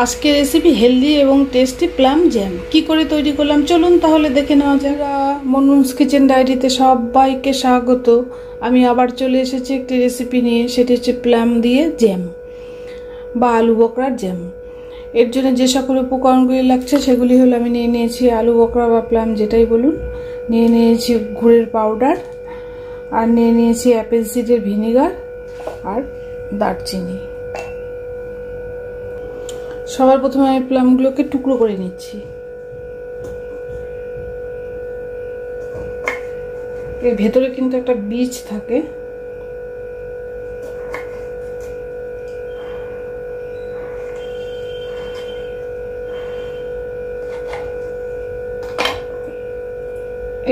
আজকে recipe healthy এবং tasty plum jam কি করে তৈরি করলাম চলুন তাহলে দেখে নেওয়া যাক। মনুস কিচেন ডায়েরিতে সবাইকে স্বাগত। আমি আবার চলে এসেছি একটি রেসিপি নিয়ে, সেটি হচ্ছে প্লাম দিয়ে জ্যাম বা আলু বকরার জ্যাম। এর জন্য যে সকল উপকরণগুলি লাগছে সেগুলি হলো, আমি নিয়ে নিয়েছি আলু বকরা বা প্লাম যেটাই বলুন, নিয়ে নিয়েছি গুড়ের পাউডার, আর নিয়ে নিয়েছি অ্যাপেল সিডের ভিনেগার আর দারচিনি। সবার প্রথমে আমি প্লামগুলোকে টুকরো করে নিচ্ছি। এর ভেতরে কিন্তু একটা বীজ থাকে,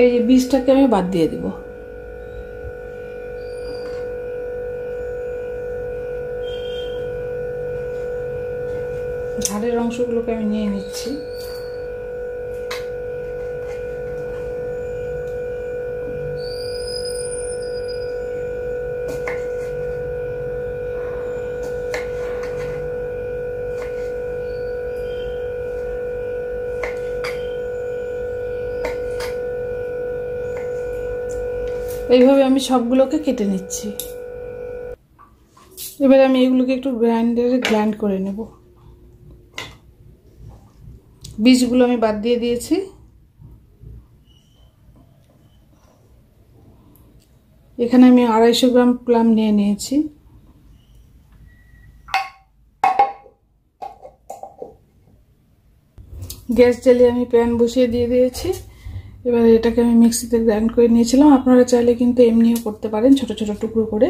এই যে বীজটাকে আমি বাদ দিয়ে দেব। ঝালের অংশগুলোকে আমি নিয়ে নিচ্ছি। এইভাবে আমি সবগুলোকে কেটে নিচ্ছি। এবার আমি এগুলোকে একটু গ্রাইন্ডারে গ্রাইন্ড করে নেব। বীজগুলো আমি বাদ দিয়ে দিয়েছি। এখানে আমি 250 গ্রাম প্লাম নিয়ে নিয়েছি। গ্যাস জ্বালিয়ে আমি প্যান বসিয়ে দিয়ে দিয়েছি। এবার এটাকে আমি মিক্সিতে গ্রাইন্ড করে নিয়েছিলাম, আপনারা চাইলে কিন্তু এমনিও করতে পারেন ছোট ছোট টুকরো করে।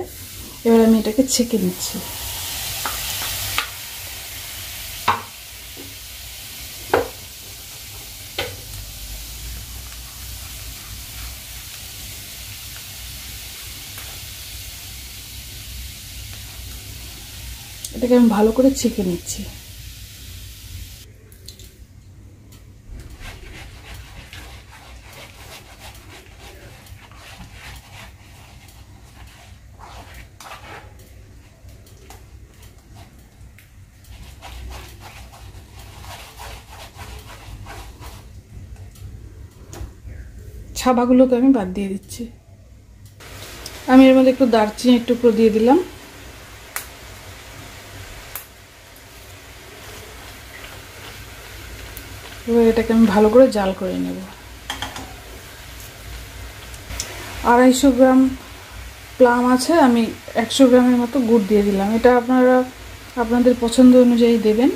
এবার আমি এটাকে ছেঁকে নিচ্ছি। এটাকে আমি ভালো করে ছেঁকে নিচ্ছি। ছাবাগুলোকে আমি বাদ দিয়ে দিচ্ছি। আমি এর মধ্যে একটু দারচিনির টুকরো দিয়ে দিলাম। এবার এটাকে আমি ভালো করে জাল করে নেব। 250 গ্রাম প্লাম আছে, আমি 100 গ্রামের মতো গুড় দিয়ে দিলাম। এটা আপনারা আপনাদের পছন্দ অনুযায়ী দেবেন।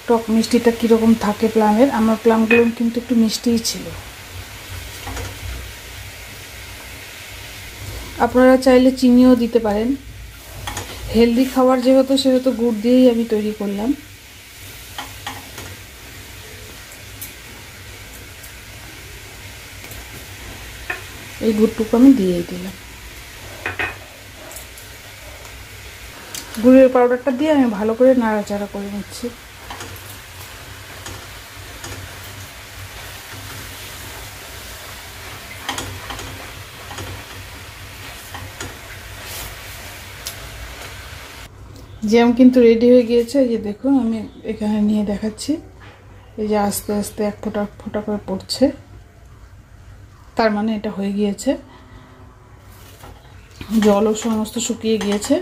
টক মিষ্টিটা কীরকম থাকে প্লামের, আমার প্লামগুলো কিন্তু একটু মিষ্টিই ছিল। আপনারা চাইলে চিনিও দিতে পারেন। হেলদি খাবার যেহেতু সেহেতু গুড় দিয়েই আমি তৈরি করলাম। এই গুড়টুকু আমি দিয়ে দিলাম। গুড়ের পাউডারটা দিয়ে আমি ভালো করে নাড়াচাড়া করে নিচ্ছি। জ্যাম কিন্তু রেডি হয়ে গিয়েছে। এই যে দেখুন, আমি এখানে নিয়ে দেখাচ্ছি। এই যে আস্তে আস্তে এক ফোঁটা ফোঁটা করে পড়ছে, তার মানে এটা হয়ে গিয়েছে। জলও সমস্ত শুকিয়ে গিয়েছে।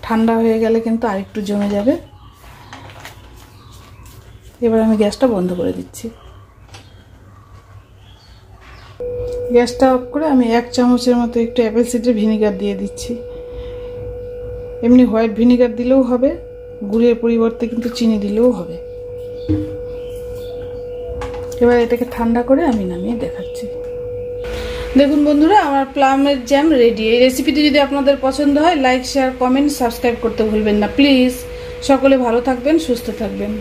ঠান্ডা হয়ে গেলে কিন্তু আরেকটু জমে যাবে। এবার আমি গ্যাসটা বন্ধ করে দিচ্ছি। গ্যাসটা অফ করে আমি 1 চামচের মতো একটু অ্যাপেল সিডার ভিনেগার দিয়ে দিচ্ছি। এমনি হোয়াইট ভিনেগার দিলেও হবে, গুড়ের পরিবর্তে কিন্তু চিনি দিলেও হবে। এবার এটাকে ঠান্ডা করে আমি নামিয়ে দেখাচ্ছি। দেখুন বন্ধুরা, আমার প্লামের জ্যাম রেডি। এই রেসিপিটি যদি আপনাদের পছন্দ হয়, লাইক, শেয়ার, কমেন্ট, সাবস্ক্রাইব করতে ভুলবেন না প্লিজ। সকলে ভালো থাকবেন, সুস্থ থাকবেন।